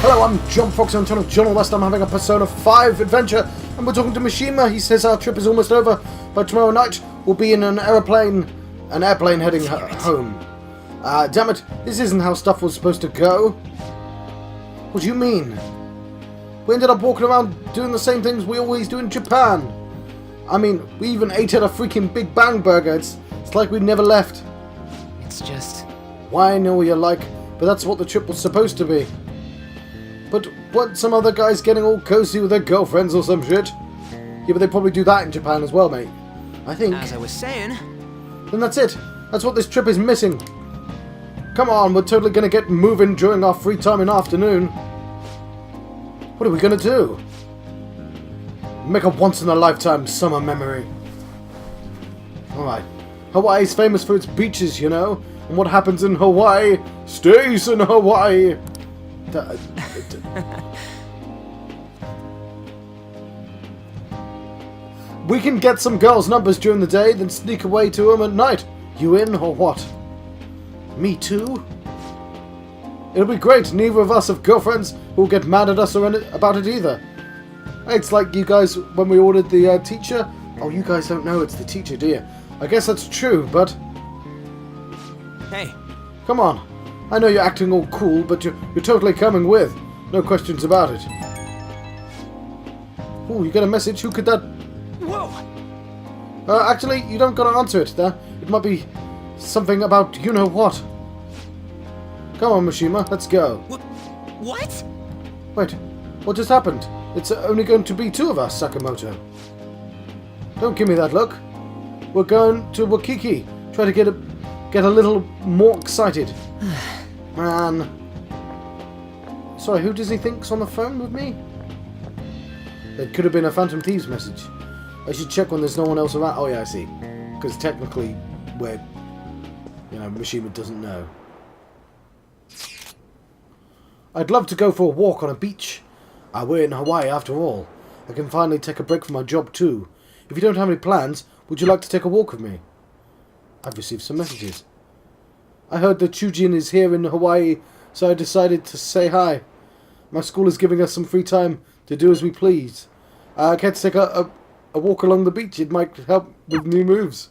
Hello, I'm John Fox on channel John West. I'm having a Persona 5 adventure, and we're talking to Mishima. He says our trip is almost over, but tomorrow night we'll be in an airplane heading home. Damn it, this isn't how stuff was supposed to go. What do you mean? We ended up walking around doing the same things we always do in Japan. I mean, we even ate at a freaking Big Bang Burger. It's like we never left. It's just... Why, I know what you're like, but that's what the trip was supposed to be. But weren't some other guys getting all cozy with their girlfriends or some shit? Yeah, but they probably do that in Japan as well, mate. I think. As I was saying... Then that's it. That's what this trip is missing. Come on, we're totally gonna get moving during our free time in the afternoon. What are we gonna do? Make a once-in-a-lifetime summer memory. Alright. Hawaii's famous for its beaches, you know? And what happens in Hawaii stays in Hawaii. We can get some girls' numbers during the day, then sneak away to them at night. You in or what? Me too? It'll be great. Neither of us have girlfriends who'll get mad at us or about it either. It's like you guys when we ordered the teacher. Oh, you guys don't know it's the teacher, do you? I guess that's true, but... Hey. Come on. I know you're acting all cool, but you're totally coming with. No questions about it. Ooh, you got a message? Who could that... Whoa! Actually, you don't gotta answer it there. It might be something about you-know-what. Come on, Mishima, let's go. What? Wait, what just happened? It's only going to be two of us, Sakamoto. Don't give me that look. We're going to Wakiki. Try to get a little more excited. Man. Sorry, who does he think's on the phone with me? It could have been a Phantom Thieves message. I should check when there's no one else around. Oh yeah, I see. Because technically, we're... You know, Mishima doesn't know. I'd love to go for a walk on a beach. We're in Hawaii after all. I can finally take a break from my job too. If you don't have any plans, would you like to take a walk with me? I've received some messages. I heard that Chujin is here in Hawaii, so I decided to say hi. My school is giving us some free time to do as we please. I can't take a walk along the beach. It might help with new moves.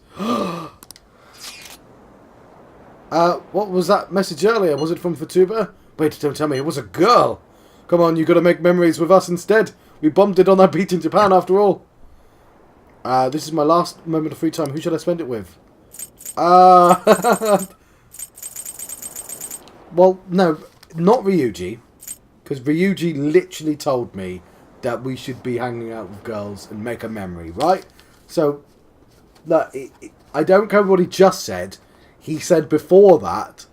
What was that message earlier? Was it from Fatuba? Wait, don't tell me. It was a girl. Come on, you got to make memories with us instead. We bombed it on that beach in Japan after all. This is my last moment of free time. Who should I spend it with? Well, no, not Ryuji. Because Ryuji literally told me that we should be hanging out with girls and make a memory, right? So, look, I don't care what he just said. He said before that,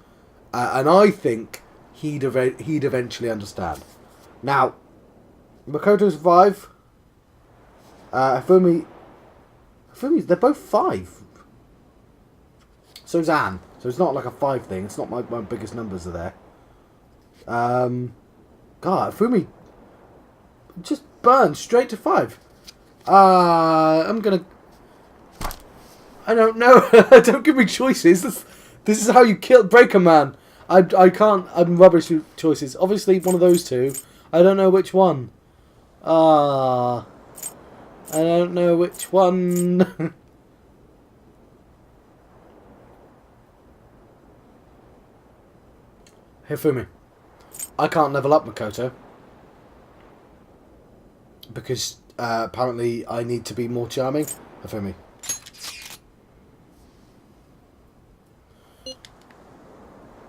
and I think he'd eventually understand. Now, Makoto's 5. Hifumi's, they're both 5. So's Anne. So it's not like a 5 thing. It's not my biggest numbers are there. God, Hifumi just burned straight to 5. I'm gonna... I don't know. Don't give me choices. This is how you break a man. I can't... I'm rubbish with choices. Obviously, one of those two. I don't know which one. I don't know which one. Hifumi. I can't level up Makoto. Because apparently I need to be more charming. Hifumi.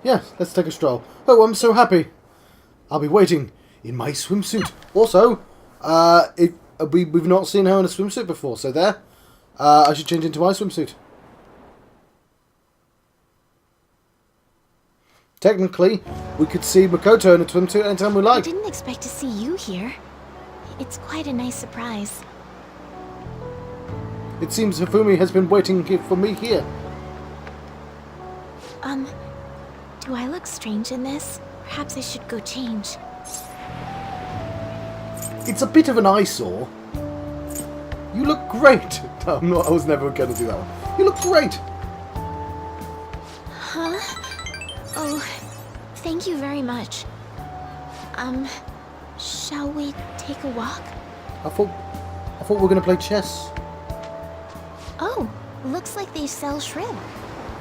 Yeah, let's take a stroll. Oh, I'm so happy. I'll be waiting in my swimsuit. Also, we've not seen her in a swimsuit before, so there. I should change into my swimsuit. Technically, we could see Makoto in a swimsuit anytime we like. I didn't expect to see you here. It's quite a nice surprise. It seems Hifumi has been waiting for me here. Do I look strange in this? Perhaps I should go change. It's a bit of an eyesore. You look great. No, I was never going to do that one. You look great. Huh? Oh, thank you very much. Shall we take a walk? I thought we were going to play chess. Oh, looks like they sell shrimp.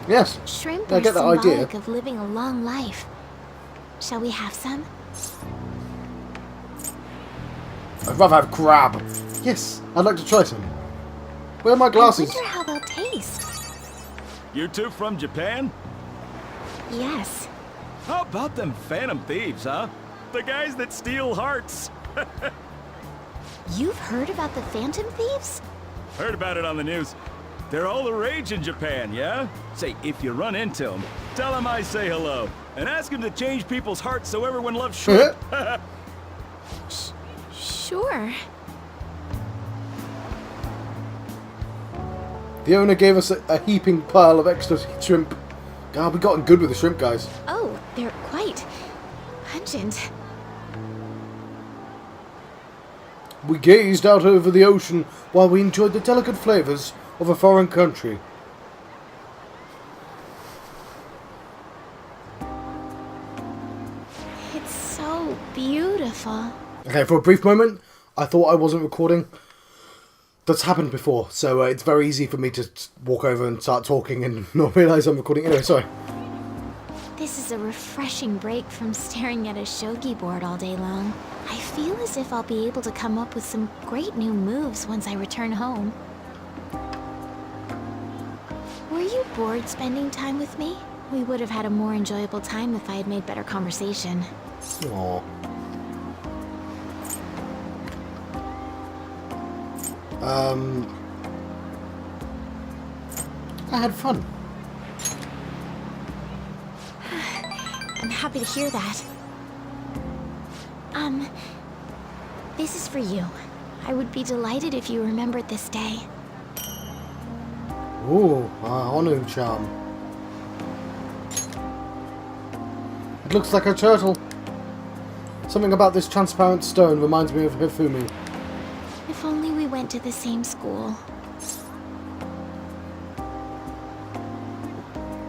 Yes. Shrimp I are get that symbolic idea. of living a long life. Shall we have some? I'd rather have crab. Yes, I'd like to try some. Where are my glasses? I wonder how they'll taste. You two from Japan? Yes. How about them Phantom Thieves, huh? The guys that steal hearts. You've heard about the Phantom Thieves? Heard about it on the news. They're all the rage in Japan, yeah? Say, if you run into them, tell them I say hello. And ask them to change people's hearts so everyone loves shrimp. Sure. The owner gave us a heaping pile of extra shrimp. God, we gotten good with the shrimp, guys. Oh, they're quite pungent. We gazed out over the ocean while we enjoyed the delicate flavours of a foreign country. It's so beautiful. Okay, for a brief moment, I thought I wasn't recording. That's happened before, so it's very easy for me to walk over and start talking and not realise I'm recording. Anyway, sorry. This is a refreshing break from staring at a shogi board all day long. I feel as if I'll be able to come up with some great new moves once I return home. Were you bored spending time with me? We would have had a more enjoyable time if I had made better conversation. Aww. I had fun. I'm happy to hear that. This is for you. I would be delighted if you remembered this day. Ooh, a Honu charm. It looks like a turtle. Something about this transparent stone reminds me of Hifumi. If only we went to the same school.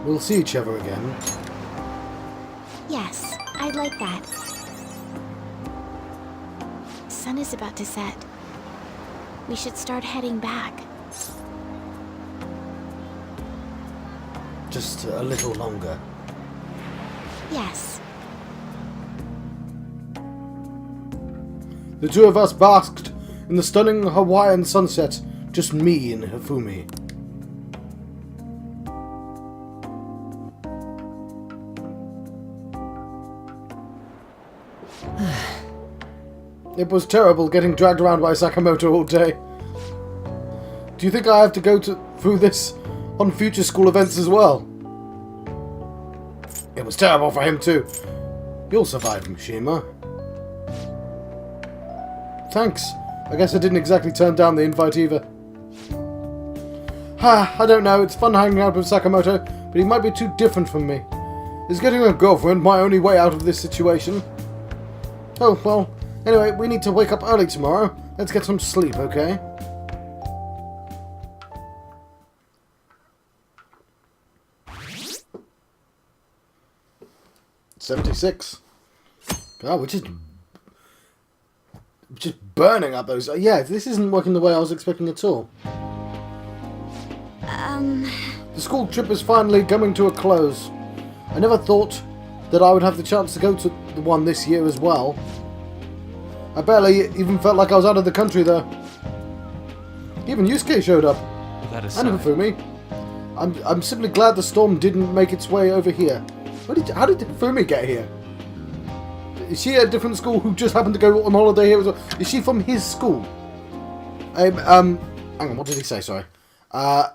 We'll see each other again. Yes, I'd like that. Sun is about to set. We should start heading back. Just a little longer. Yes. The two of us basked in the stunning Hawaiian sunset, just me and Hifumi. It was terrible getting dragged around by Sakamoto all day. Do you think I have to go through this on future school events as well? It was terrible for him too. You'll survive, Mishima. Thanks. I guess I didn't exactly turn down the invite either. I don't know. It's fun hanging out with Sakamoto, but he might be too different from me. Is getting a girlfriend my only way out of this situation? Oh, well, anyway, we need to wake up early tomorrow. Let's get some sleep, okay? $76. God, we're just burning up those. Yeah, this isn't working the way I was expecting at all. The school trip is finally coming to a close. I never thought that I would have the chance to go to the one this year as well. I barely even felt like I was out of the country though. Even Yusuke showed up. That is And Hifumi. I'm simply glad the storm didn't make its way over here. How did Hifumi get here? Is she at a different school who just happened to go on holiday here as well? Is she from his school? Hang on, what did he say? Sorry.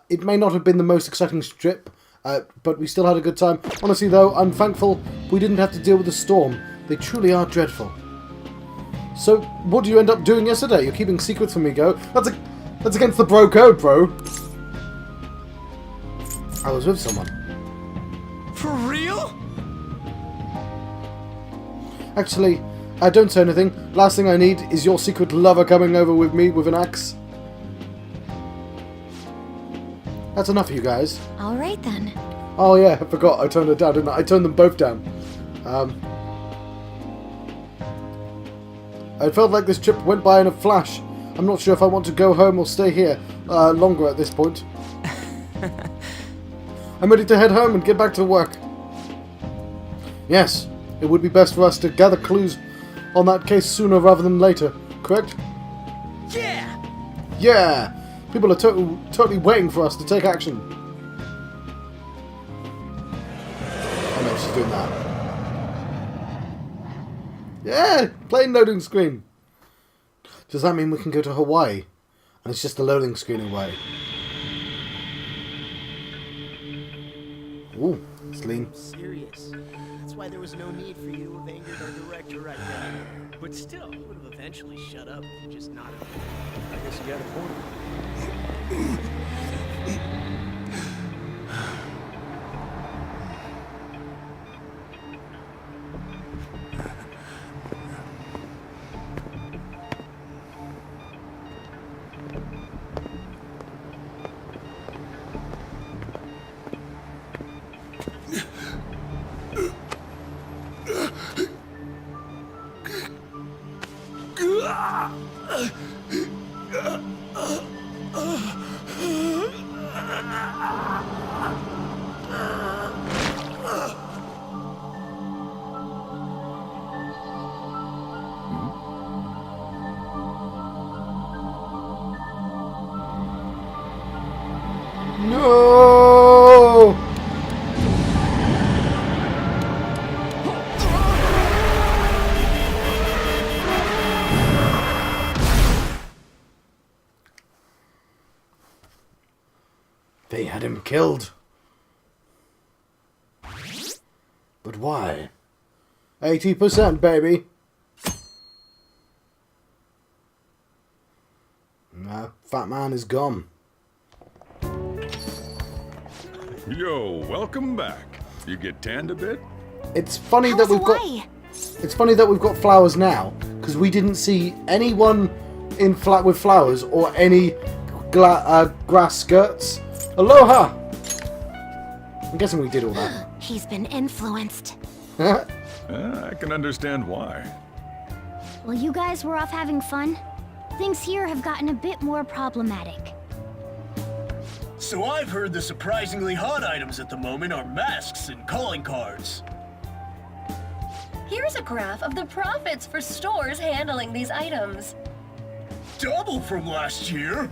It may not have been the most exciting trip, but we still had a good time. Honestly though, I'm thankful we didn't have to deal with the storm. They truly are dreadful. So, what did you end up doing yesterday? You're keeping secrets from me, Go. That's against the bro code, bro. I was with someone. For real? Actually, don't say anything. Last thing I need is your secret lover coming over with me with an axe. That's enough of you guys. All right then. Oh yeah, I forgot. I turned her down, didn't I? I turned them both down. I felt like this trip went by in a flash. I'm not sure if I want to go home or stay here longer at this point. I'm ready to head home and get back to work. Yes, it would be best for us to gather clues on that case sooner rather than later, correct? Yeah! Yeah! People are totally waiting for us to take action. Oh no, she's doing that. Yeah! Plain loading screen. Does that mean we can go to Hawaii? And it's just a loading screen away. Ooh, it's lean. Serious. That's why there was no need for you to have angered our director right then. But still, he would have eventually shut up if you just nodded. I guess you got a point. No! They had him killed. But why? 80%, baby. No, Fat Man is gone. Yo, welcome back. You get tanned a bit? It's funny How that was we've got. Hawaii? It's funny that we've got flowers now because we didn't see anyone in flat with flowers or any grass skirts. Aloha. I'm guessing we did all that. He's been influenced. I can understand why. While you guys were off having fun, things here have gotten a bit more problematic. So I've heard the surprisingly hot items at the moment are masks and calling cards. Here's a graph of the profits for stores handling these items. Double from last year.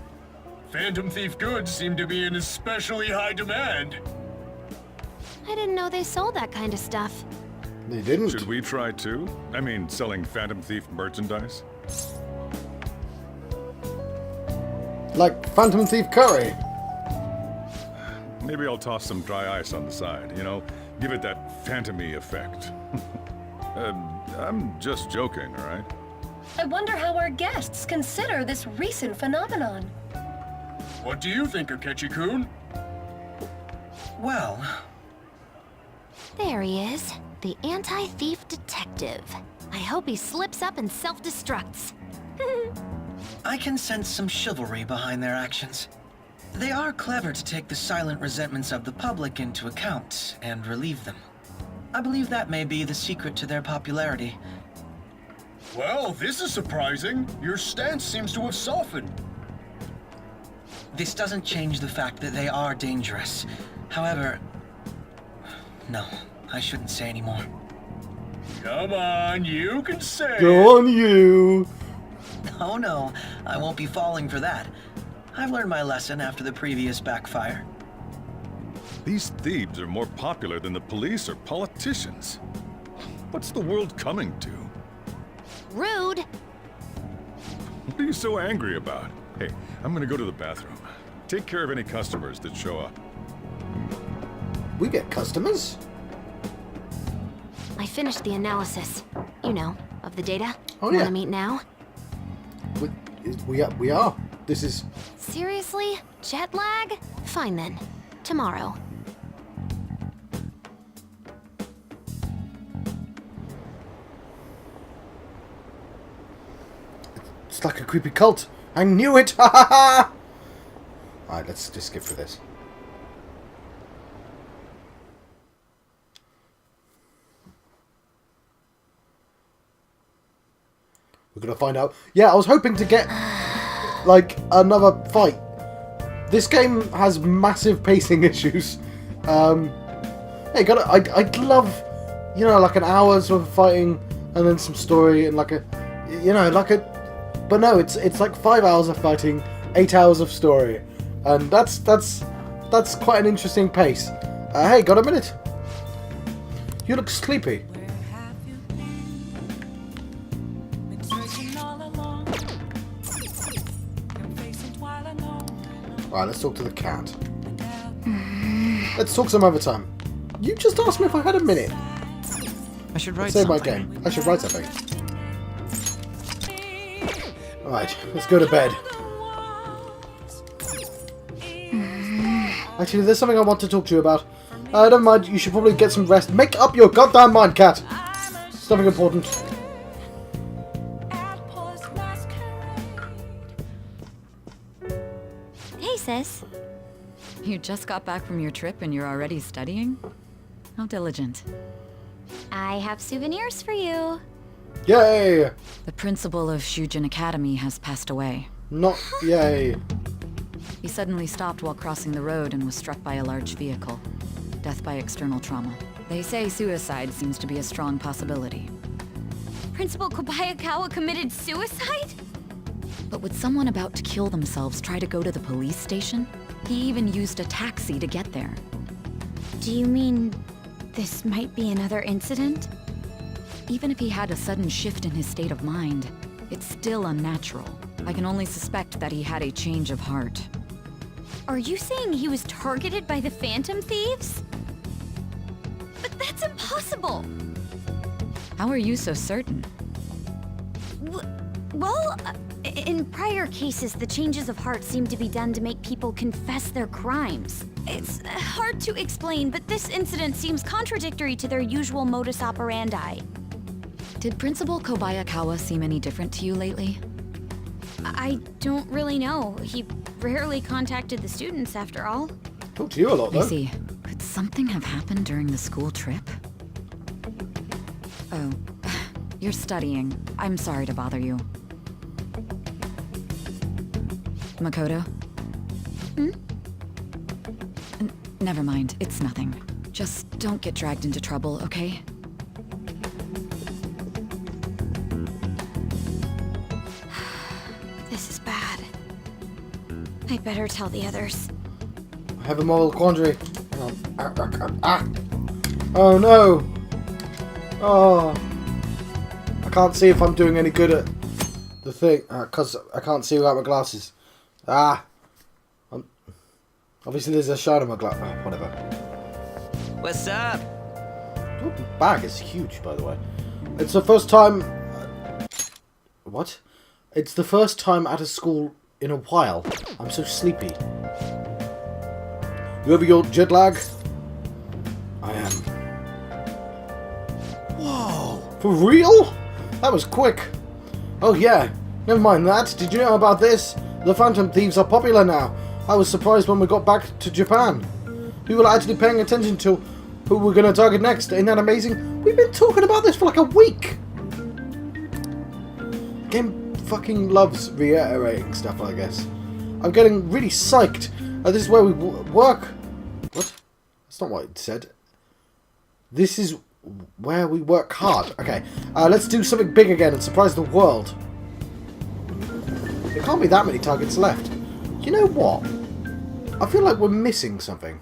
Phantom Thief goods seem to be in especially high demand. I didn't know they sold that kind of stuff. They didn't. Should we try too? I mean, selling Phantom Thief merchandise? Like Phantom Thief curry. Maybe I'll toss some dry ice on the side, you know? Give it that phantom-y effect. I'm just joking, all right? I wonder how our guests consider this recent phenomenon. What do you think, Akechi-kun? Well, There he is, the anti-thief detective. I hope he slips up and self-destructs. I can sense some chivalry behind their actions. They are clever to take the silent resentments of the public into account and relieve them. I believe that may be the secret to their popularity. Well, this is surprising. Your stance seems to have softened. This doesn't change the fact that they are dangerous. However, no, I shouldn't say any more. Come on, you can say it. Go on, you. Oh no, I won't be falling for that. I've learned my lesson after the previous backfire. These thieves are more popular than the police or politicians. What's the world coming to? Rude. What are you so angry about? Hey, I'm gonna go to the bathroom. Take care of any customers that show up. We get customers. I finished the analysis, you know, of the data. Oh, yeah. Wanna meet now? We are. This is. Seriously? Jet lag? Fine then. Tomorrow. It's like a creepy cult. I knew it. Ha ha ha. Alright, let's just skip through this. We're going to find out. Yeah, I was hoping to get, like, another fight. This game has massive pacing issues. Hey, I'd love, you know, like an hour's worth of fighting and then some story and like a, you know, like a... But no, it's like 5 hours of fighting, 8 hours of story. And that's quite an interesting pace. Hey, got a minute? You look sleepy. Alright, let's talk to the cat. Let's talk some other time. You just asked me if I had a minute. I should write Save my something. game. I should write something. Alright, let's go to bed. Actually, there's something I want to talk to you about. Never mind, you should probably get some rest. Make up your goddamn mind, cat! It's nothing important. Hey, sis. You just got back from your trip and you're already studying? How diligent. I have souvenirs for you. Yay! The principal of Shujin Academy has passed away. Not yay. He suddenly stopped while crossing the road and was struck by a large vehicle. Death by external trauma. They say suicide seems to be a strong possibility. Principal Kobayakawa committed suicide? But would someone about to kill themselves try to go to the police station? He even used a taxi to get there. Do you mean this might be another incident? Even if he had a sudden shift in his state of mind, it's still unnatural. I can only suspect that he had a change of heart. Are you saying he was targeted by the Phantom Thieves? But that's impossible! How are you so certain? Well, in prior cases, the changes of heart seem to be done to make people confess their crimes. It's hard to explain, but this incident seems contradictory to their usual modus operandi. Did Principal Kobayakawa seem any different to you lately? I don't really know. He rarely contacted the students, after all. Talk to you a lot, though. I see. Could something have happened during the school trip? Oh, you're studying. I'm sorry to bother you. Makoto? Never mind, it's nothing. Just don't get dragged into trouble, okay? This is bad. I better tell the others. I have a moral quandary. Hang on. Oh no! Oh. I can't see if I'm doing any good at the thing, because I can't see without my glasses. Obviously there's a shine on my glass. Oh, whatever. What's up? Oh, the bag is huge, by the way. It's the first time... What? It's the first time at a school in a while. I'm so sleepy. You over your jet lag? I am. Whoa! For real? That was quick. Oh yeah. Never mind that. Did you know about this? The Phantom Thieves are popular now. I was surprised when we got back to Japan. People are actually paying attention to who we're going to target next. Ain't that amazing? We've been talking about this for like a week. Game fucking loves reiterating stuff, I guess. I'm getting really psyched. This is where we work. What? That's not what it said. This is where we work hard. Okay, let's do something big again and surprise the world. There can't be that many targets left. You know what? I feel like we're missing something.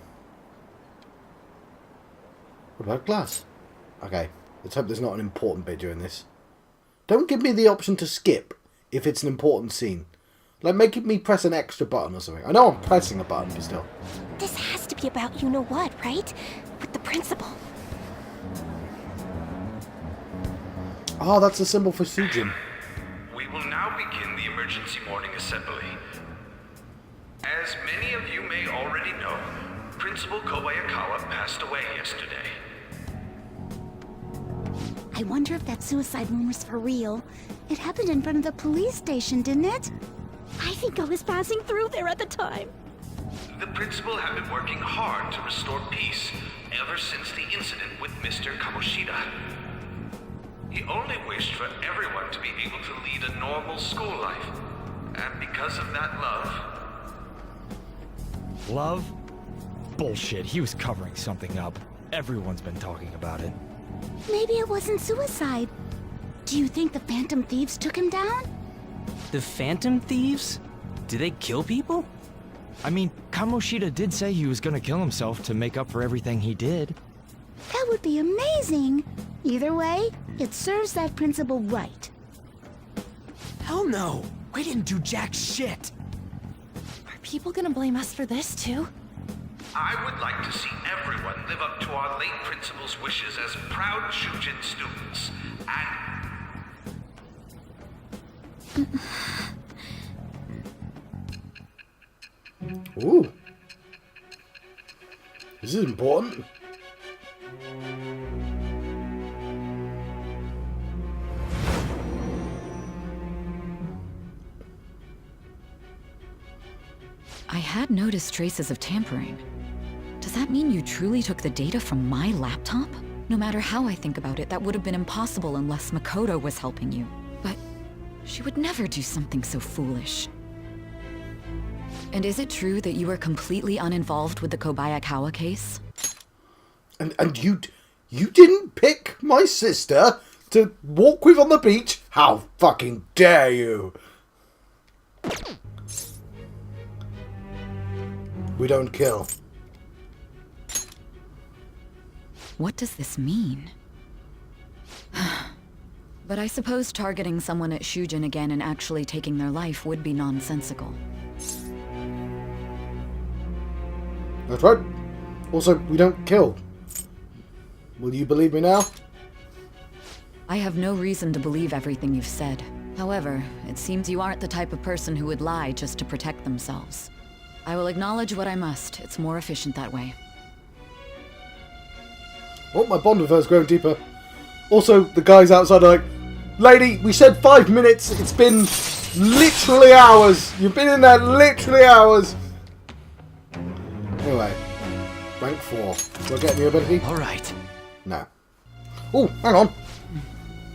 What about glass? Okay, let's hope there's not an important bit during this. Don't give me the option to skip if it's an important scene. Like, make me press an extra button or something. I know I'm pressing a button, but still. This has to be about you-know-what, right? With the principal. Oh, that's a symbol for Sujin. We will now begin the emergency morning assembly. As many of you may already know, Principal Kobayakawa passed away yesterday. I wonder if that suicide rumor's for real. It happened in front of the police station, didn't it? I think I was passing through there at the time. The principal had been working hard to restore peace ever since the incident with Mr. Kamoshida. He only wished for everyone to be able to lead a normal school life. And because of that love... Love? Bullshit, he was covering something up. Everyone's been talking about it. Maybe it wasn't suicide. Do you think the Phantom Thieves took him down? The Phantom Thieves? Do they kill people? I mean, Kamoshida did say he was gonna kill himself to make up for everything he did. That would be amazing. Either way, it serves that principal right. Hell no! We didn't do jack shit! Are people gonna blame us for this too? I would like to see everyone live up to our late principal's wishes as proud Shujin students. And... Ooh. This is important. I had noticed traces of tampering. Does that mean you truly took the data from my laptop? No matter how I think about it, that would have been impossible unless Makoto was helping you. But she would never do something so foolish. And is it true that you were completely uninvolved with the Kobayakawa case? And you didn't pick my sister to walk with on the beach? How fucking dare you? We don't kill. What does this mean? But I suppose targeting someone at Shujin again and actually taking their life would be nonsensical. That's right. Also, we don't kill. Will you believe me now? I have no reason to believe everything you've said. However, it seems you aren't the type of person who would lie just to protect themselves. I will acknowledge what I must. It's more efficient that way. Oh, my bond with her is growing deeper. Also, the guys outside are like, lady, we said 5 minutes. It's been literally hours. You've been in there literally hours. Anyway, rank 4. Do I get a new ability? Alright. No. Oh, hang on.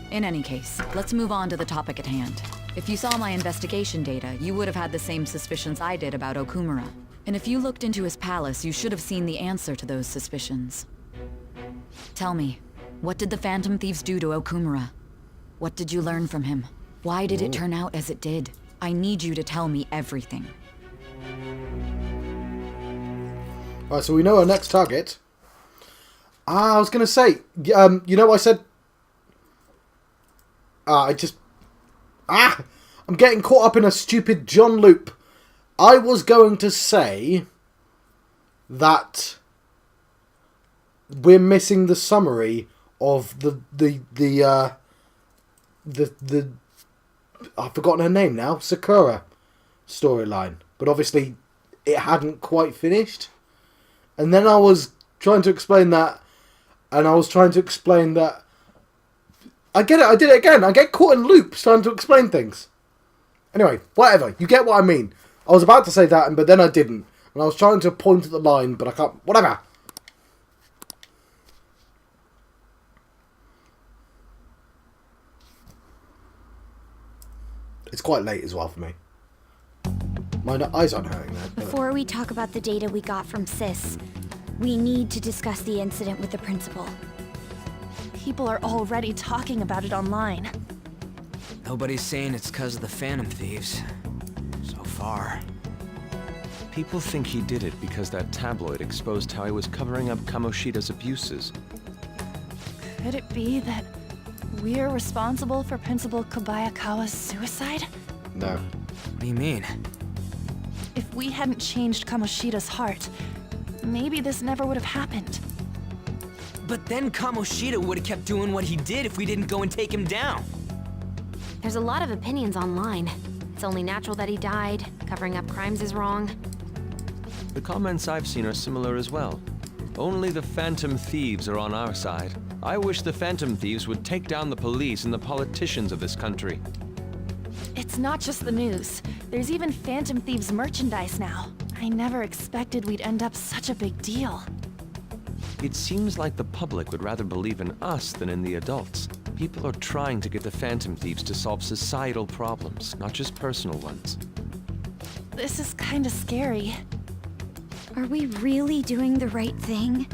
In any case, let's move on to the topic at hand. If you saw my investigation data, you would have had the same suspicions I did about Okumura. And if you looked into his palace, you should have seen the answer to those suspicions. Tell me, what did the Phantom Thieves do to Okumura? What did you learn from him? Why did it turn out as it did? I need you to tell me everything. Alright, so we know our next target. I was going to say, you know what I said? I'm getting caught up in a stupid John loop. I was going to say that we're missing the summary of the I've forgotten her name now, Sakura storyline. But obviously it hadn't quite finished. And then I was trying to explain that, and I was trying to explain that I get it, I did it again. I get caught in loops trying to explain things. Anyway, whatever. You get what I mean. I was about to say that, but then I didn't. And I was trying to point at the line, but I can't. Whatever. It's quite late as well for me. My eyes aren't hurting now. Before we talk about the data we got from Sis, we need to discuss the incident with the principal. People are already talking about it online. Nobody's saying it's because of the Phantom Thieves. So far. People think he did it because that tabloid exposed how he was covering up Kamoshida's abuses. Could it be that we're responsible for Principal Kobayakawa's suicide? No. What do you mean? If we hadn't changed Kamoshida's heart, maybe this never would have happened. But then Kamoshida would have kept doing what he did if we didn't go and take him down. There's a lot of opinions online. It's only natural that he died. Covering up crimes is wrong. The comments I've seen are similar as well. Only the Phantom Thieves are on our side. I wish the Phantom Thieves would take down the police and the politicians of this country. It's not just the news. There's even Phantom Thieves merchandise now. I never expected we'd end up such a big deal. It seems like the public would rather believe in us than in the adults. People are trying to get the Phantom Thieves to solve societal problems, not just personal ones. This is kinda scary. Are we really doing the right thing?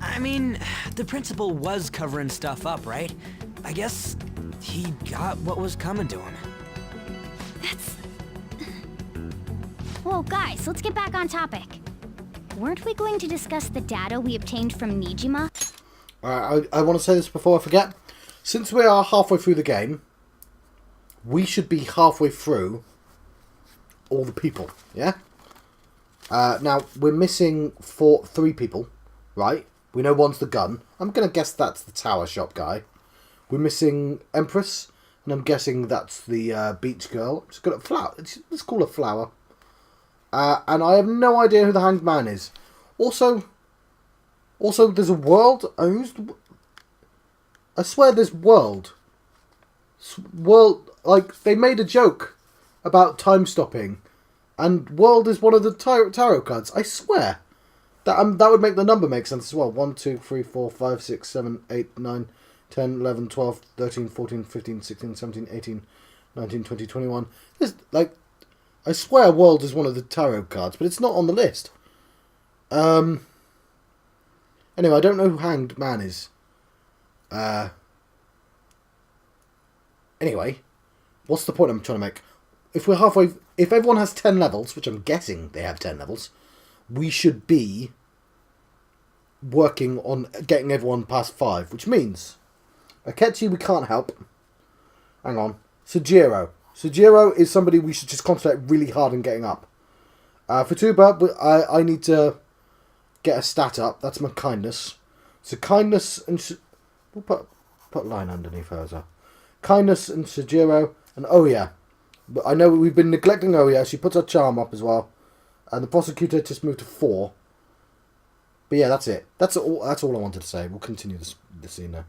I mean, the principal was covering stuff up, right? I guess he got what was coming to him. That's... Whoa, guys, let's get back on topic. Weren't we going to discuss the data we obtained from Nijima? I want to say this before I forget. Since we are halfway through the game, we should be halfway through all the people, yeah? Now, we're missing 3 people, right? We know one's the gun. I'm going to guess that's the tower shop guy. We're missing Empress, and I'm guessing that's the beach girl. I'm just going to flower. Let's call her Flower. And I have no idea who the hanged man is. Also, there's a world. I swear there's world. Like, they made a joke about time stopping. And world is one of the tarot cards. I swear. That would make the number make sense as well. 1, 2, 3, 4, 5, 6, 7, 8, 9, 10, 11, 12, 13, 14, 15, 16, 17, 18, 19, 20, 21. There's, like, I swear world is one of the tarot cards, but it's not on the list. Anyway, I don't know who hanged man is. Anyway, what's the point I'm trying to make? If we're halfway... If everyone has 10 levels, which I'm guessing they have 10 levels, we should be working on getting everyone past 5, which means Akechi we can't help. Hang on. Sujiro. Sujiro is somebody we should just concentrate really hard on getting up. For Tuba, I need to get a stat up. That's my kindness. So kindness and... We'll put a line underneath her as well. Kindness and Sujiro and Oya. But I know we've been neglecting Oya. She puts her charm up as well. And the prosecutor just moved to 4. But yeah, that's it. That's all I wanted to say. We'll continue this scene now.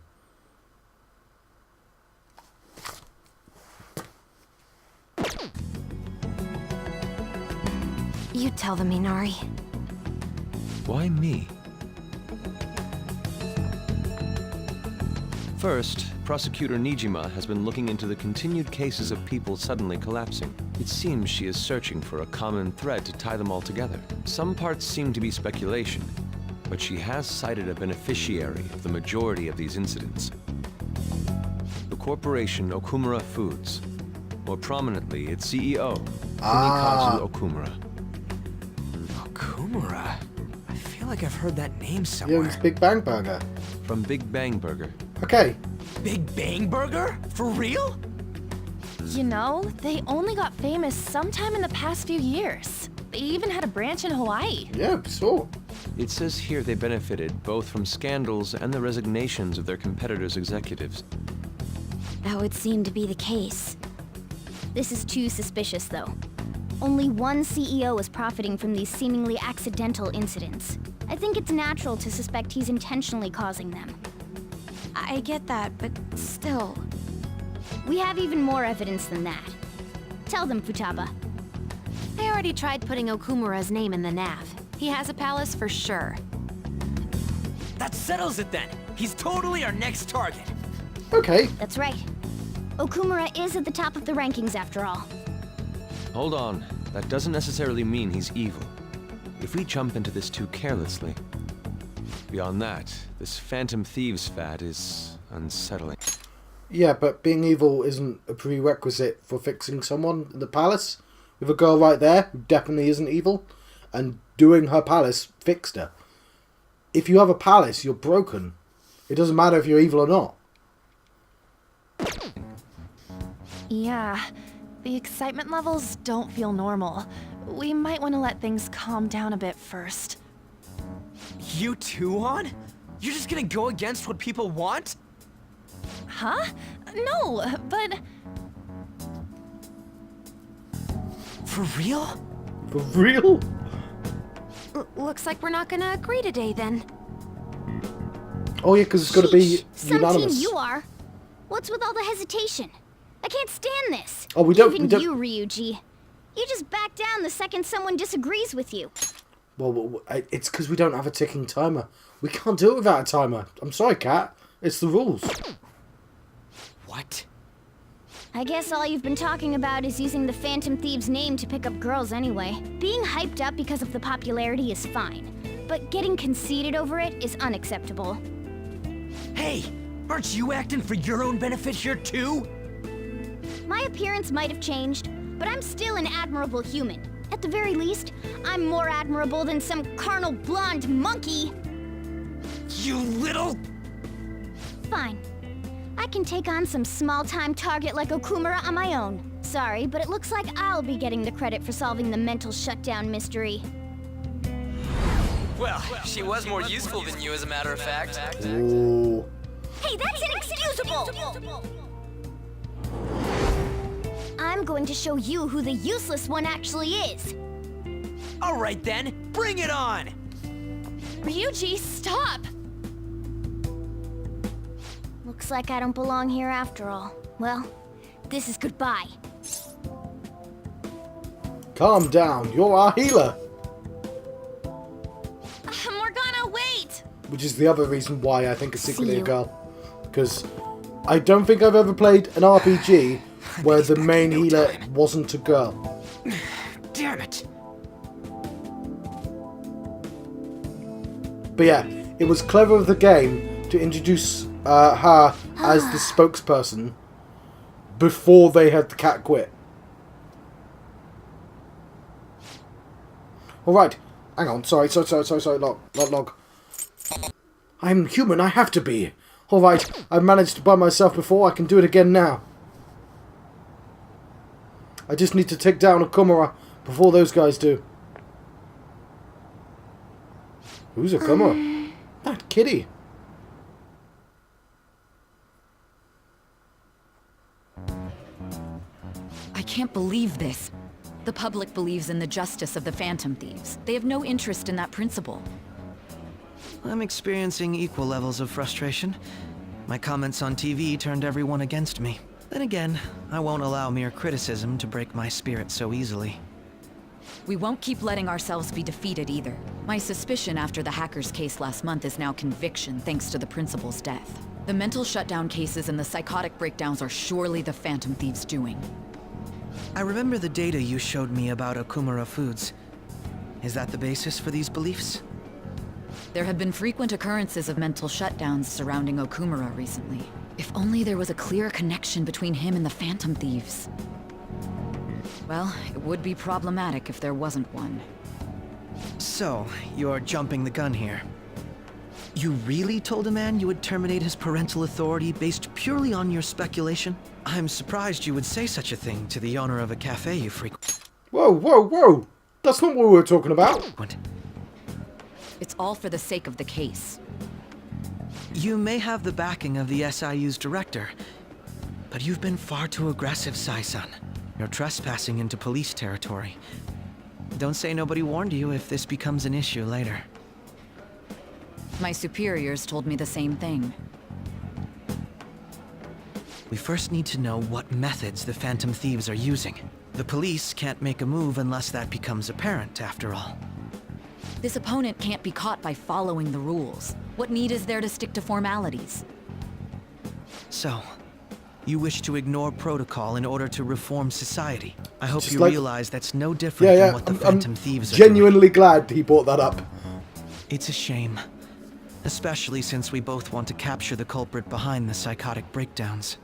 You tell them, Inari. Why me? First, Prosecutor Nijima has been looking into the continued cases of people suddenly collapsing. It seems she is searching for a common thread to tie them all together. Some parts seem to be speculation, but she has cited a beneficiary of the majority of these incidents. The corporation Okumura Foods. More prominently, its CEO, Fumikazu Okumura. Okumura? I feel like I've heard that name somewhere. Yeah, it's Big Bang Burger. From Big Bang Burger. Okay. Big Bang Burger? For real? You know, they only got famous sometime in the past few years. They even had a branch in Hawaii. Yeah, sure. It says here they benefited both from scandals and the resignations of their competitors' executives. That would seem to be the case. This is too suspicious, though. Only one CEO is profiting from these seemingly accidental incidents. I think it's natural to suspect he's intentionally causing them. I get that, but still... We have even more evidence than that. Tell them, Futaba. They already tried putting Okumura's name in the nav. He has a palace for sure. That settles it then. He's totally our next target. Okay. That's right. Okumura is at the top of the rankings after all. Hold on. That doesn't necessarily mean he's evil. If we jump into this too carelessly. Beyond that, this Phantom Thieves fad is unsettling. Yeah, but being evil isn't a prerequisite for fixing someone in the palace. We have a girl right there who definitely isn't evil, and doing her palace fixed her. If you have a palace, you're broken. It doesn't matter if you're evil or not. Yeah, the excitement levels don't feel normal. We might want to let things calm down a bit first. You too, On? You're just gonna go against what people want? Huh? No, but... For real? For real? Looks like we're not gonna agree today, then. Oh yeah, because it's got to be Some unanimous. team you are. What's with all the hesitation? I can't stand this. Oh, we don't... Even we don't... you, Ryuji. You just back down the second someone disagrees with you. Well, it's because we don't have a ticking timer. We can't do it without a timer. I'm sorry, Kat. It's the rules. What? I guess all you've been talking about is using the Phantom Thieves name to pick up girls anyway. Being hyped up because of the popularity is fine, but getting conceited over it is unacceptable. Hey, aren't you acting for your own benefit here too? My appearance might have changed, but I'm still an admirable human. At the very least, I'm more admirable than some carnal blonde monkey. You little... Fine. I can take on some small-time target like Okumura on my own. Sorry, but it looks like I'll be getting the credit for solving the mental shutdown mystery. Well, she was more useful than you, as a matter of fact. Ooh. Hey, that's inexcusable! I'm going to show you who the useless one actually is. All right then, bring it on! Ryuji, stop! Looks like I don't belong here after all. Well, this is goodbye. Calm down. You're our healer. Morgana, wait! Which is the other reason why I think it's secretly See a you. girl. Because I don't think I've ever played an RPG where the main healer wasn't a girl. Damn it! But yeah, it was clever of the game to introduce her as the spokesperson before they had the cat quit. Alright, hang on, sorry, log. I'm human, I have to be. Alright, I've managed by myself before, I can do it again now. I just need to take down Okumura before those guys do. Who's Okumura? That kitty. I can't believe this. The public believes in the justice of the Phantom Thieves. They have no interest in that principle. I'm experiencing equal levels of frustration. My comments on TV turned everyone against me. Then again, I won't allow mere criticism to break my spirit so easily. We won't keep letting ourselves be defeated either. My suspicion after the hacker's case last month is now conviction thanks to the principal's death. The mental shutdown cases and the psychotic breakdowns are surely the Phantom Thieves' doing. I remember the data you showed me about Okumura foods. Is that the basis for these beliefs? There have been frequent occurrences of mental shutdowns surrounding Okumura recently. If only there was a clear connection between him and the Phantom Thieves. Well, it would be problematic if there wasn't one. So, you're jumping the gun here. You really told a man you would terminate his parental authority based purely on your speculation? I'm surprised you would say such a thing to the owner of a cafe you frequent. Whoa! That's not what we were talking about. It's all for the sake of the case. You may have the backing of the SIU's director, but you've been far too aggressive, Sai-san. You're trespassing into police territory. Don't say nobody warned you if this becomes an issue later. My superiors told me the same thing. We first need to know what methods the Phantom Thieves are using. The police can't make a move unless that becomes apparent, after all. This opponent can't be caught by following the rules. What need is there to stick to formalities? So, you wish to ignore protocol in order to reform society. I hope Just you like- realize that's no different than what the Phantom Thieves are Genuinely glad he brought that up. doing. It's a shame. Especially since we both want to capture the culprit behind the psychotic breakdowns.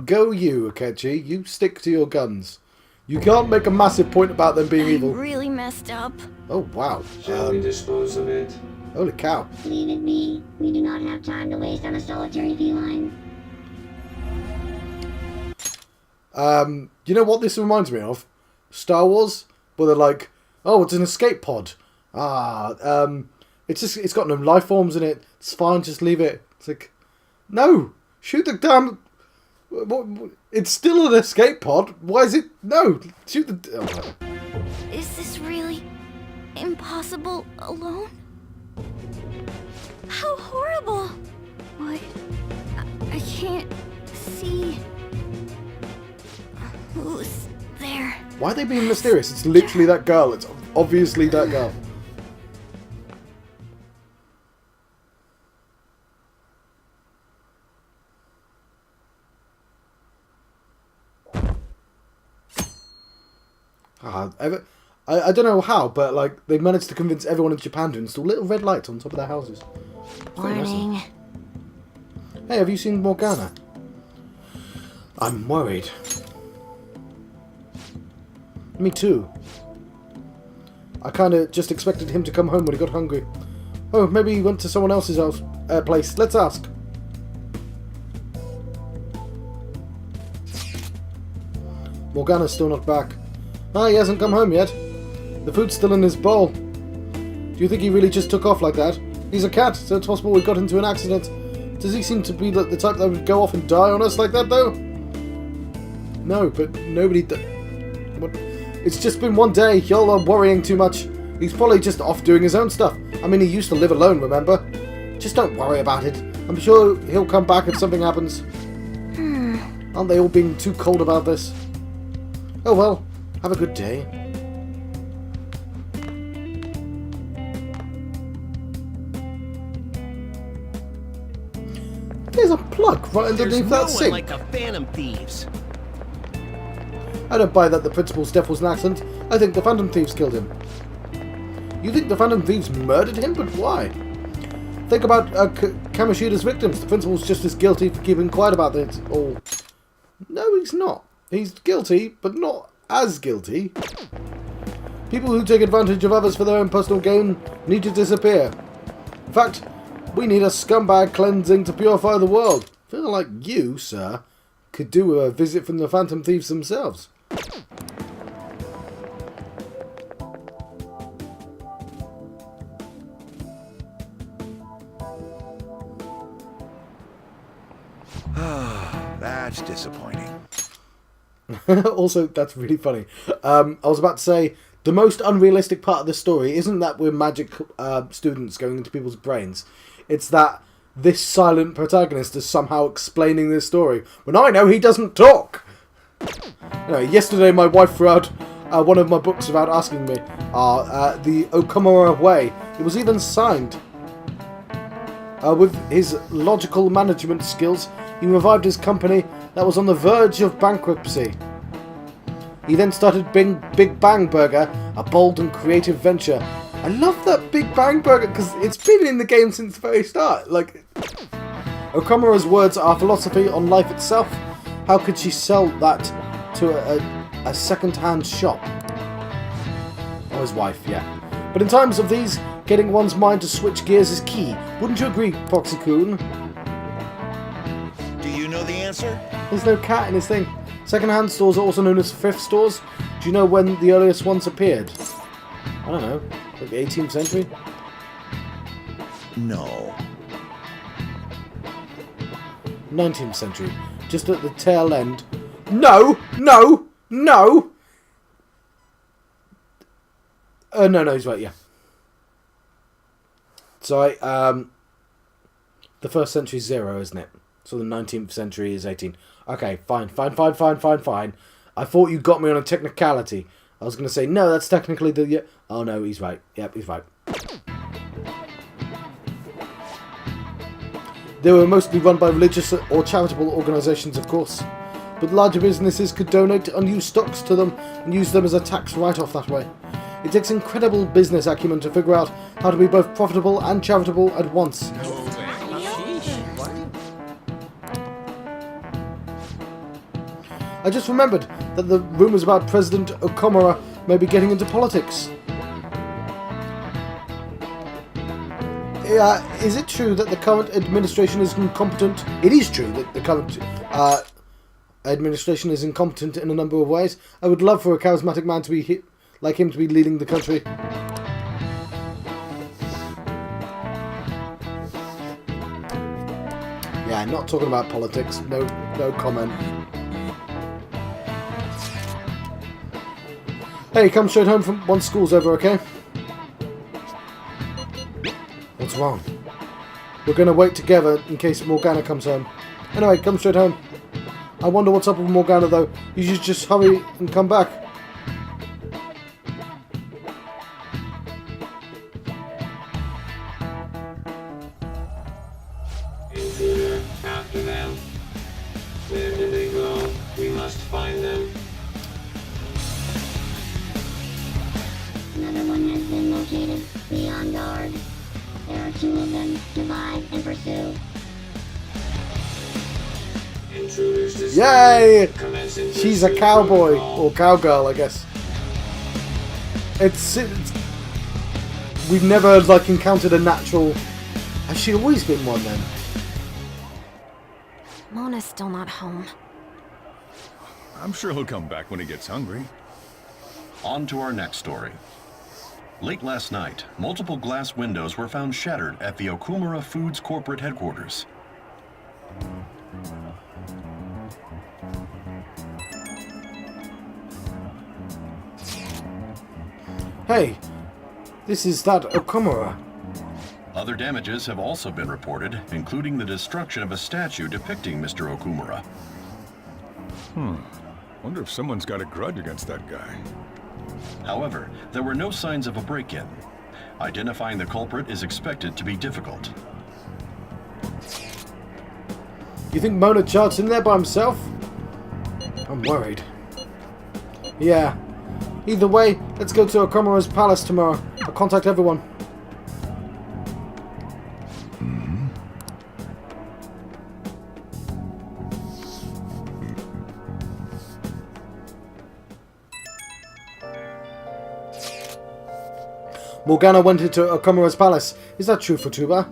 Go you, Akechi. You stick to your guns. You can't make a massive point about them being evil. Really messed up. Oh, wow. Shall we dispose of it? Holy cow. Leave it be. We do not have time to waste on a solitary feline. You know what this reminds me of? Star Wars, where they're like, oh, it's an escape pod. It's got no life forms in it. It's fine, just leave it. It's like, no, shoot the damn. It's still an escape pod. Why is it? No, shoot the. Oh. Is this really impossible alone? How horrible! What? I can't see. Who's there? Why are they being mysterious? It's literally that girl. It's obviously that girl. now. I don't know how, but like they managed to convince everyone in Japan to install little red lights on top of their houses. Morning. Hey, have you seen Morgana? I'm worried. Me too. I kind of just expected him to come home when he got hungry. Oh, maybe he went to someone else's house, place. Let's ask. Morgana's still not back. Ah, he hasn't come home yet. The food's still in his bowl. Do you think he really just took off like that? He's a cat, so it's possible we got into an accident. Does he seem to be the type that would go off and die on us like that, though? No, but nobody... What? It's just been one day. Y'all are worrying too much. He's probably just off doing his own stuff. I mean, he used to live alone, remember? Just don't worry about it. I'm sure he'll come back if something happens. Aren't they all being too cold about this? Oh well, have a good day. There's a plug right underneath that sink. Like the Phantom Thieves. I don't buy that the principal's death was an accident. I think the Phantom Thieves killed him. You think the Phantom Thieves murdered him? But why? Think about Kamoshida's victims. The principal's just as guilty for keeping quiet about it all. No, he's not. He's guilty, but not as guilty. People who take advantage of others for their own personal gain need to disappear. In fact, we need a scumbag cleansing to purify the world. I feel like you, sir, could do a visit from the Phantom Thieves themselves. That's disappointing. Also, that's really funny. I was about to say, the most unrealistic part of the story isn't that we're magic students going into people's brains. It's that this silent protagonist is somehow explaining this story, when I know he doesn't talk! Anyway, yesterday my wife threw out one of my books without asking me. The Okumura Way. It was even signed. With his logical management skills, he revived his company that was on the verge of bankruptcy. He then started Big Bang Burger, a bold and creative venture. I love that Big Bang Burger because it's been in the game since the very start. Like, Okumura's words are philosophy on life itself. How could she sell that to a second-hand shop? Or his wife, yeah. But in times of these, getting one's mind to switch gears is key. Wouldn't you agree, Proxy-kun? Do you know the answer? There's no cat in his thing. Second-hand stores are also known as thrift stores. Do you know when the earliest ones appeared? I don't know. Like the 18th century? No. 19th century. Just at the tail end. No! No! No! No, he's right, yeah. Sorry, the first century is 0, isn't it? So the 19th century is 18. Okay, fine. I thought you got me on a technicality. I was going to say, no, that's technically the... Yeah. Oh, no, he's right. Yep, he's right. They were mostly run by religious or charitable organisations, of course. But larger businesses could donate unused stocks to them and use them as a tax write-off that way. It takes incredible business acumen to figure out how to be both profitable and charitable at once. I just remembered that the rumours about President Okumura may be getting into politics. Is it true that the current administration is incompetent? It is true that the current administration is incompetent in a number of ways. I would love for a charismatic man to be like him to be leading the country. Yeah, not talking about politics. No comment. Hey, come straight home from once school's over, okay? What's wrong? We're gonna wait together in case Morgana comes home. Anyway, come straight home. I wonder what's up with Morgana though. You should just hurry and come back. After them. Where did they go? We must find them. Another one has been located. Be on guard. There are 2 of them. Divide and pursue. Intruders discovered. Yay! Commencing She's a pursuit cowboy protocol. or cowgirl, I guess. It's we've never like encountered a natural. Has she always been one then? Mona's still not home. I'm sure he'll come back when he gets hungry. On to our next story. Late last night, multiple glass windows were found shattered at the Okumura Foods corporate headquarters. Hey, this is that Okumura. Other damages have also been reported, including the destruction of a statue depicting Mr. Okumura. Wonder if someone's got a grudge against that guy. However, there were no signs of a break-in. Identifying the culprit is expected to be difficult. You think Mona charged in there by himself? I'm worried. Yeah. Either way, let's go to Okumura's palace tomorrow. I'll contact everyone. Morgana went into Okumura's palace. Is that true, Futuba?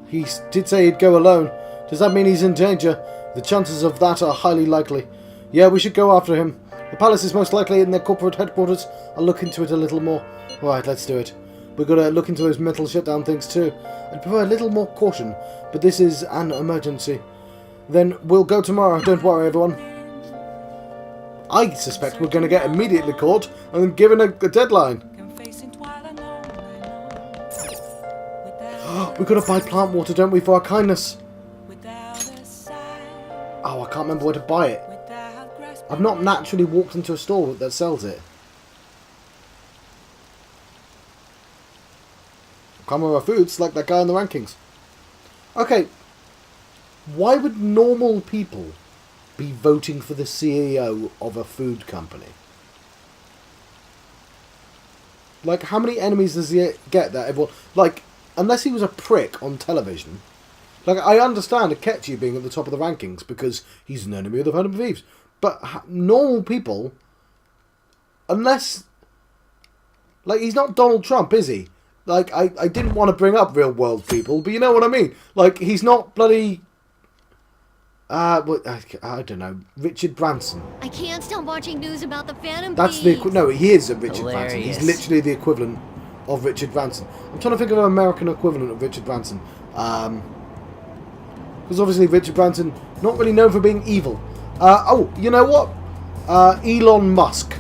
He did say he'd go alone. Does that mean he's in danger? The chances of that are highly likely. Yeah, we should go after him. The palace is most likely in their corporate headquarters. I'll look into it a little more. Alright, let's do it. We've got to look into those mental shutdown things too. I'd prefer a little more caution, but this is an emergency. Then we'll go tomorrow. Don't worry, everyone. I suspect we're going to get immediately caught and then given a deadline. We've got to buy plant water, don't we, for our kindness? Oh, I can't remember where to buy it. I've not naturally walked into a store that sells it. Okumura Foods, like that guy in the rankings. Okay, why would normal people be voting for the CEO of a food company? Like, how many enemies does he get that everyone... Like, unless he was a prick on television... Like, I understand Akechi being at the top of the rankings because he's an enemy of the Phantom Thieves. But normal people... Unless... Like, he's not Donald Trump, is he? Like, I didn't want to bring up real world people, but you know what I mean? Like, he's not bloody... I don't know. Richard Branson. I can't stop watching news about the Phantom That's Thieves. no, he is a Richard Branson. Hilarious. He's literally the equivalent of Richard Branson. I'm trying to think of an American equivalent of Richard Branson. Because obviously Richard Branson, not really known for being evil. Oh, you know what? Elon Musk.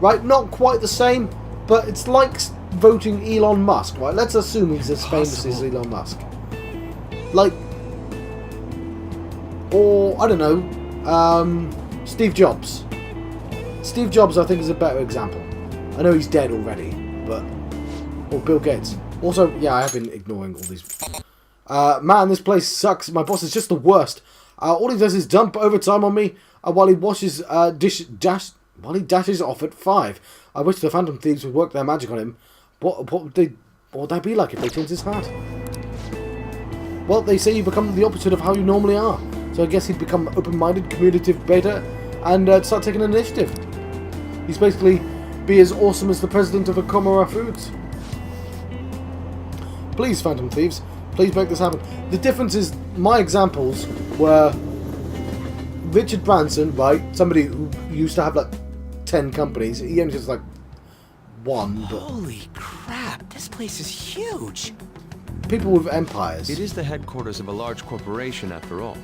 Right, not quite the same, but it's like voting Elon Musk, right? Let's assume he's as famous as Elon Musk. Like... Or, I don't know, Steve Jobs. Steve Jobs, I think, is a better example. I know he's dead already, but... Or Bill Gates. Also, yeah, I have been ignoring all these... man, this place sucks. My boss is just the worst. All he does is dump overtime on me while he washes while he dashes off at 5. I wish the Phantom Thieves would work their magic on him. What would that be like if they changed his hat? Well, they say you become the opposite of how you normally are. So I guess he'd become open-minded, communicative, beta, and start taking initiative. He's basically be as awesome as the president of Okumura Foods. Please, Phantom Thieves, please make this happen. The difference is, my examples were Richard Branson, right? Somebody who used to have like 10 companies. He only has like 1. But holy crap, this place is huge. People with empires. It is the headquarters of a large corporation, after all.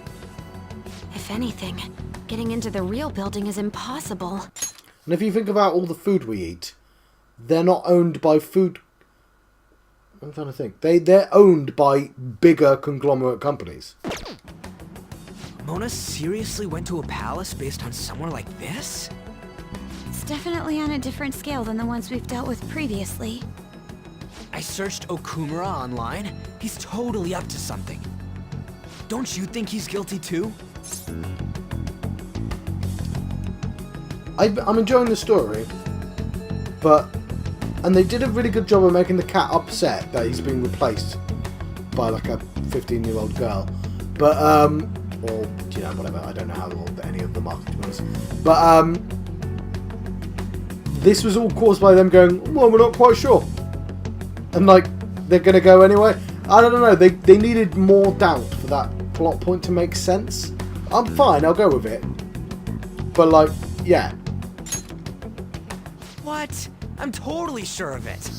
If anything, getting into the real building is impossible. And if you think about all the food we eat, they're not owned by food... I'm trying to think. They're owned by bigger conglomerate companies. Mona seriously went to a palace based on somewhere like this? It's definitely on a different scale than the ones we've dealt with previously. I searched Okumura online. He's totally up to something. Don't you think he's guilty too? I'm enjoying the story, but and they did a really good job of making the cat upset that he's being replaced by like a 15-year-old girl. But or you know, whatever. I don't know how any of the marketing was. But this was all caused by them going, well, we're not quite sure, and like they're gonna go anyway. I don't know. They needed more doubt for that plot point to make sense. I'm fine. I'll go with it. But like, yeah. What? I'm totally sure of it.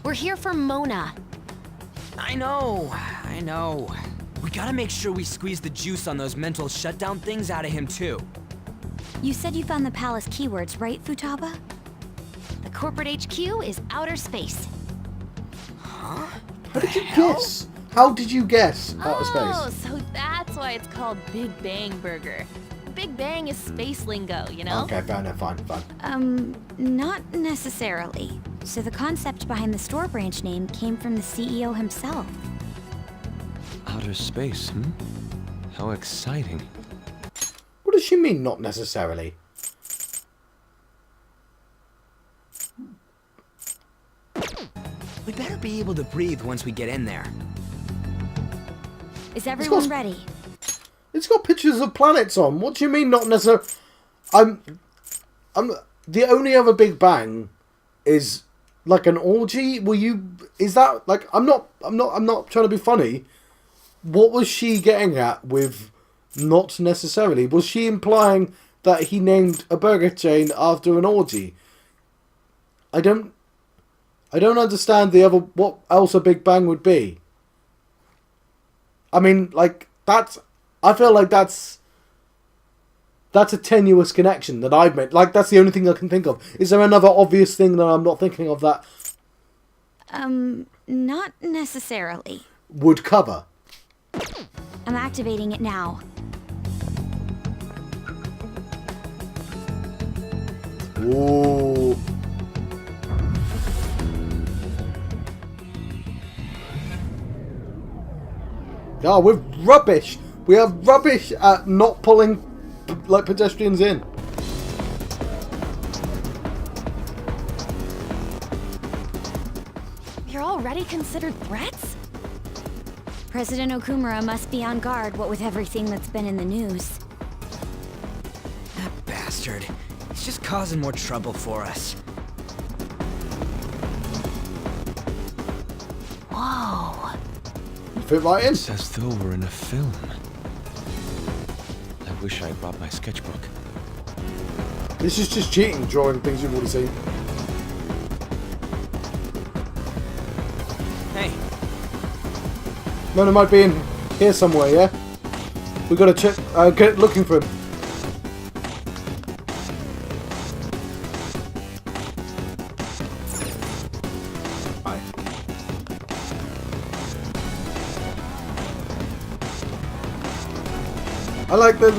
We're here for Mona. I know. We gotta make sure we squeeze the juice on those mental shutdown things out of him, too. You said you found the palace keywords, right, Futaba? The corporate HQ is outer space. Huh? How did you guess? How did you guess outer Oh, space? so that's why it's called Big Bang Burger. Big Bang is space lingo, you know? Okay, fair enough. Fine. Not necessarily. So the concept behind the store branch name came from the CEO himself. Outer space, How exciting. What does she mean, not necessarily? We better be able to breathe once we get in there. Is everyone ready? It's got pictures of planets on. What do you mean, not necessarily? I'm the only other Big Bang is like an orgy. Is that like? I'm not trying to be funny. What was she getting at with not necessarily? Was she implying that he named a burger chain after an orgy? I don't understand the other. What else a Big Bang would be? I mean, like that's. I feel like that's a tenuous connection that I've made. Like that's the only thing I can think of. Is there another obvious thing that I'm not thinking of that? Not necessarily. Would cover. I'm activating it now. Ooh. No, we're rubbish. We are rubbish at not pulling like pedestrians in. You're already considered threats? President Okumura must be on guard, what with everything that's been in the news. That bastard. He's just causing more trouble for us. Whoa. You fit right in. It's as though we're in a film. I wish I brought my sketchbook. This is just cheating, drawing things you've already seen. Hey. Mona might be in here somewhere, yeah? We gotta check, get looking for him. Hi. I like that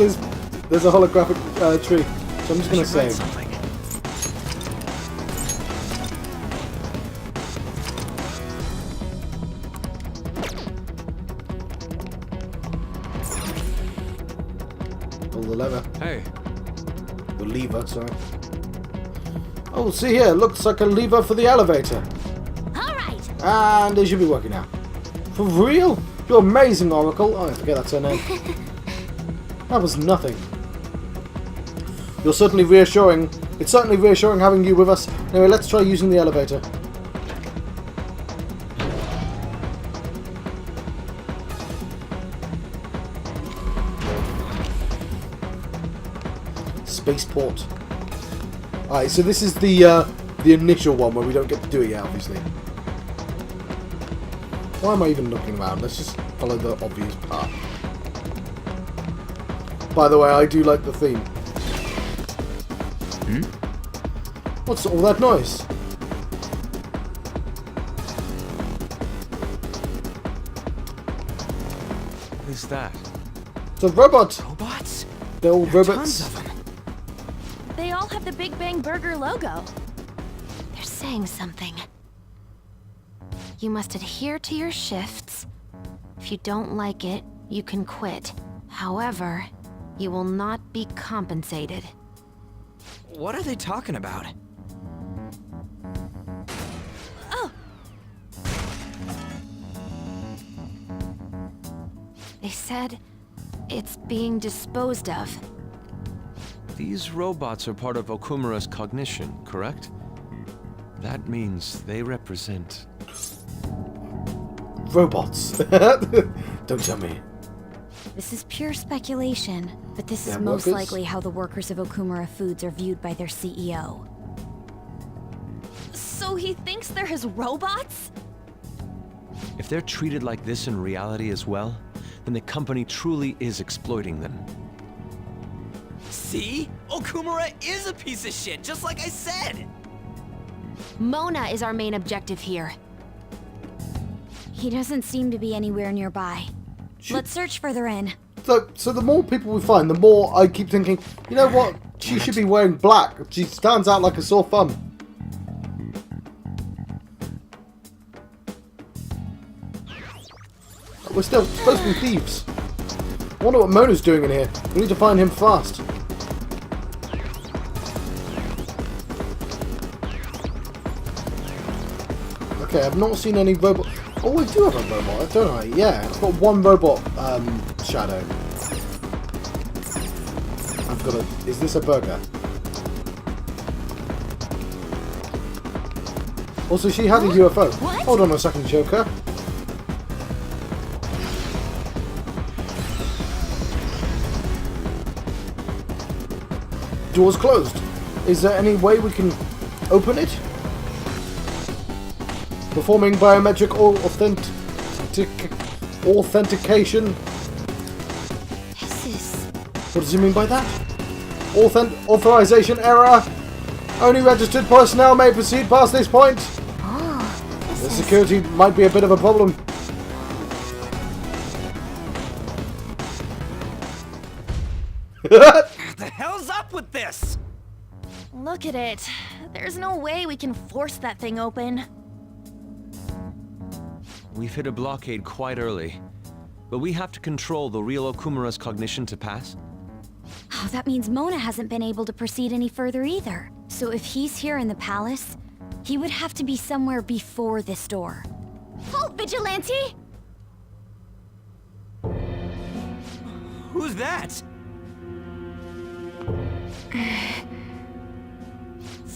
there's a holographic tree, so I'm just gonna save. Something. Pull the lever. Hey. The lever, sorry. Oh, see here, looks like a lever for the elevator. All right. And it should be working now. For real? You're amazing, Oracle. Oh, I forget that's her name. That was nothing. You're certainly reassuring. It's certainly reassuring having you with us. Anyway, let's try using the elevator. Spaceport. Alright, so this is the initial one where we don't get to do it yet, obviously. Why am I even looking around? Let's just follow the obvious path. By the way, I do like the theme. What's all that noise? What is that? It's a robot! Robots? They're all There are robots. tons of them. They all have the Big Bang Burger logo. They're saying something. You must adhere to your shifts. If you don't like it, you can quit. However, you will not be compensated. What are they talking about? They said it's being disposed of. These robots are part of Okumura's cognition, correct? That means they represent... robots. Don't tell me. This is pure speculation, but this is Yeah, most workers? likely how the workers of Okumura Foods are viewed by their CEO. So he thinks they're his robots? If they're treated like this in reality as well, then the company truly is exploiting them. See? Okumura is a piece of shit, just like I said! Mona is our main objective here. He doesn't seem to be anywhere nearby. Let's search further in. So the more people we find, the more I keep thinking, you know what? She should be wearing black. She stands out like a sore thumb. We're still supposed to be thieves. I wonder what Mona's doing in here. We need to find him fast. Okay, I've not seen any robot... Oh, I do have a robot, don't I? Yeah, I've got one robot shadow. I've got a... Is this a burger? Also, she had a UFO. What? Hold on a second, Joker. Door's closed. Is there any way we can open it? Performing biometric or authentication. This is... What does he mean by that? Authorization error. Only registered personnel may proceed past this point. Oh, The security might be a bit of a problem. What the hell's up with this? Look at it. There's no way we can force that thing open. We've hit a blockade quite early, but we have to control the real Okumura's cognition to pass. Oh, that means Mona hasn't been able to proceed any further either. So if he's here in the palace, he would have to be somewhere before this door. Halt, Vigilante! Who's that?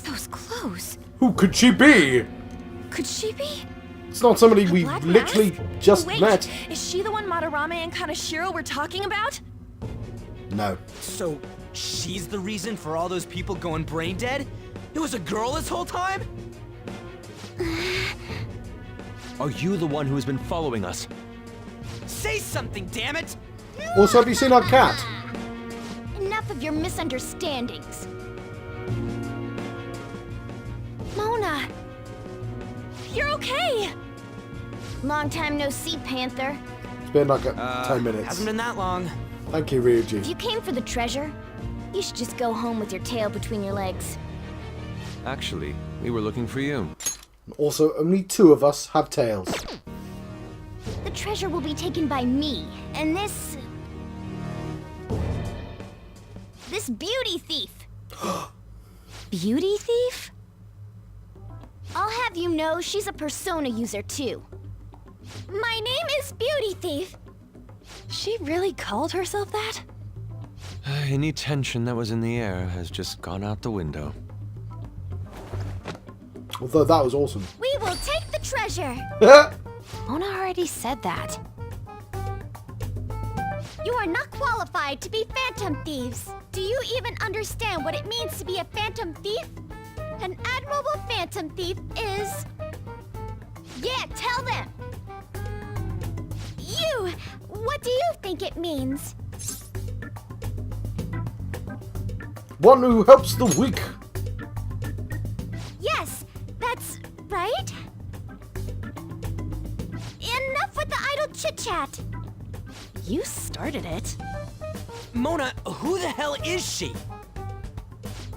Those clothes. Who could she be? Could she be? It's not somebody we Black literally Mask? just Wait, met. is she the one Madarame and Kaneshiro were talking about? No. So, she's the reason for all those people going brain dead? It was a girl this whole time? Are you the one who has been following us? Say something, damn it! Also, have you seen our cat? Enough of your misunderstandings. Mona! You're okay! Long time no see, Panther. It's been like 10 minutes. Hasn't been that long. Thank you, Ryuji. If you came for the treasure, you should just go home with your tail between your legs. Actually, we were looking for you. Also, only 2 of us have tails. The treasure will be taken by me, and this beauty thief. Beauty thief? I'll have you know she's a persona user too. My name is Beauty Thief. She really called herself that? Any tension that was in the air has just gone out the window. Although that was awesome. We will take the treasure. Mona already said that. You are not qualified to be Phantom Thieves. Do you even understand what it means to be a Phantom Thief? An admirable Phantom Thief is... Yeah, tell them! You! What do you think it means? One who helps the weak. Yes, that's right. Enough with the idle chit-chat. You started it. Mona, who the hell is she?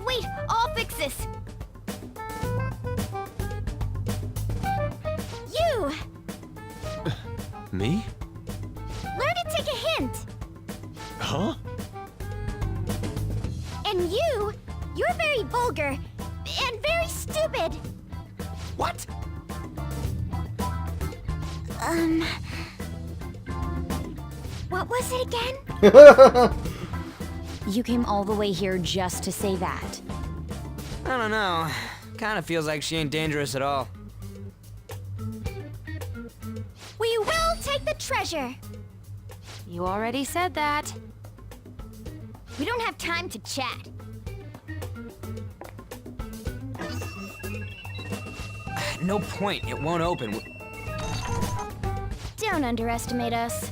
Wait, I'll fix this. You! Me? Learn to take a hint. Huh? And you're very vulgar and very stupid. What? What was it again? You came all the way here just to say that. I don't know. Kinda feels like she ain't dangerous at all. We will take the treasure. You already said that. We don't have time to chat. No point. It won't open. Don't underestimate us.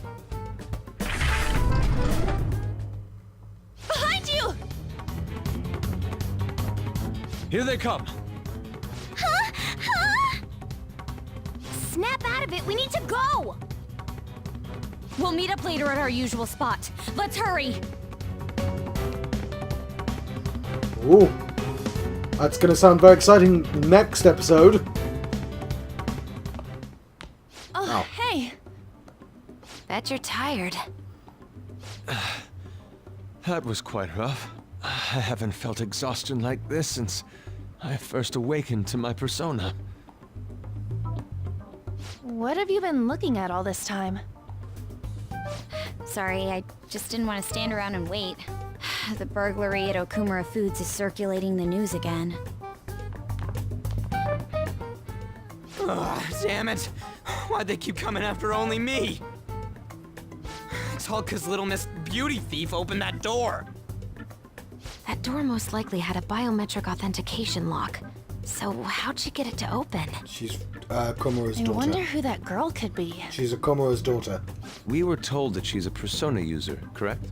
Behind you! Here they come. Huh? Huh? Snap out of it. We need to go. We'll meet up later at our usual spot. Let's hurry. Ooh. That's going to sound very exciting next episode. Oh, hey. Bet you're tired. That was quite rough. I haven't felt exhaustion like this since I first awakened to my persona. What have you been looking at all this time? Sorry, I just didn't want to stand around and wait. The burglary at Okumura Foods is circulating the news again. Ugh, damn it. Why'd they keep coming after only me? It's all 'cause little Miss Beauty Thief opened that door. That door most likely had a biometric authentication lock. So how'd she get it to open? She's Komura's I daughter. wonder who that girl could be. She's a Komura's daughter. We were told that she's a persona user, correct?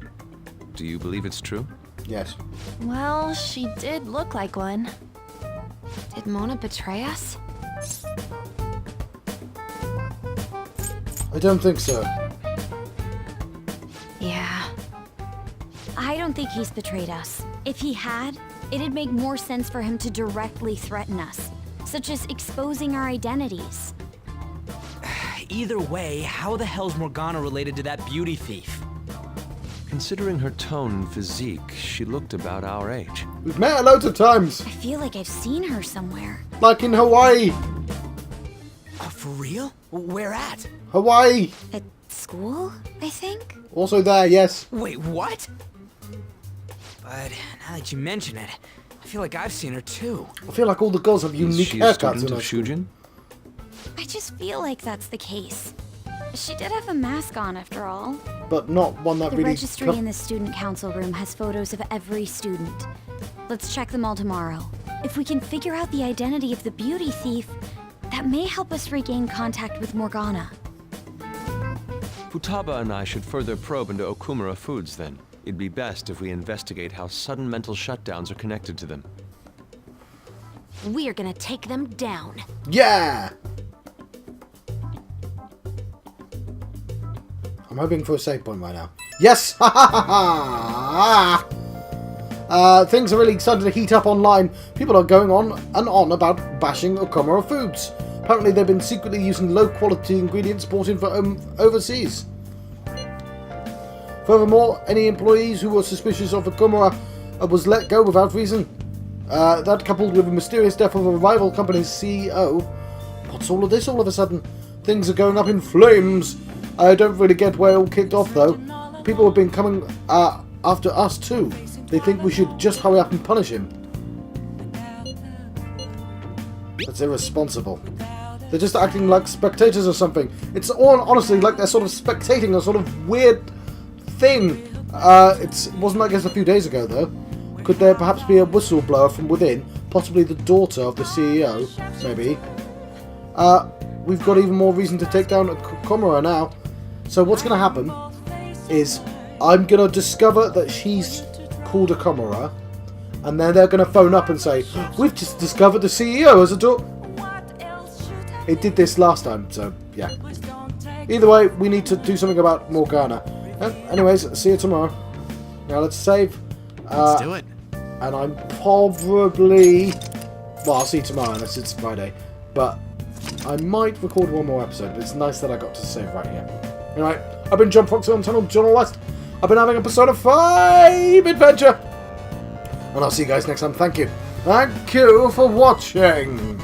Do you believe it's true? Yes. Well, she did look like one. Did Mona betray us? I don't think so. Yeah. I don't think he's betrayed us. If he had, it'd make more sense for him to directly threaten us, such as exposing our identities. Either way, how the hell's Morgana related to that beauty thief? Considering her tone and physique, she looked about our age. We've met her loads of times. I feel like I've seen her somewhere. Like in Hawaii. For real? Where at? Hawaii. At school, I think? Also there, yes. Wait, what? But now that you mention it, I feel like I've seen her too. I feel like all the girls have Is unique she a haircuts student in of her school. Shujin? I just feel like that's the case. She did have a mask on, after all. But not one that The really... registry in the student council room has photos of every student. Let's check them all tomorrow. If we can figure out the identity of the beauty thief, that may help us regain contact with Morgana. Futaba and I should further probe into Okumura Foods then. It'd be best if we investigate how sudden mental shutdowns are connected to them. We're gonna take them down. Yeah! I'm hoping for a save point right now. Yes! Ha ha ha ha! Things are really starting to heat up online. People are going on and on about bashing Okumura Foods. Apparently they've been secretly using low-quality ingredients bought in from overseas. Furthermore, any employees who were suspicious of Okumura was let go without reason. That coupled with the mysterious death of a rival company's CEO. What's all of this all of a sudden? Things are going up in flames. I don't really get where it all kicked off though. People have been coming after us too. They think we should just hurry up and punish him. That's irresponsible. They're just acting like spectators or something. It's all honestly like they're sort of spectating a sort of weird thing. It wasn't like this a few days ago though. Could there perhaps be a whistleblower from within? Possibly the daughter of the CEO, maybe. We've got even more reason to take down Okumura now. So what's going to happen is I'm going to discover that she's called Okumura, and then they're going to phone up and say, we've just discovered the CEO as a daughter. It did this last time, so yeah. Either way, we need to do something about Morgana. Anyways, see you tomorrow. Now let's save. Let's do it. And I'm probably... Well, I'll see you tomorrow unless it's Friday. But I might record one more episode, but it's nice that I got to save right here. Anyway, I've been John Fox on Tunnel John West. I've been having a Persona 5 adventure. And I'll see you guys next time. Thank you. Thank you for watching.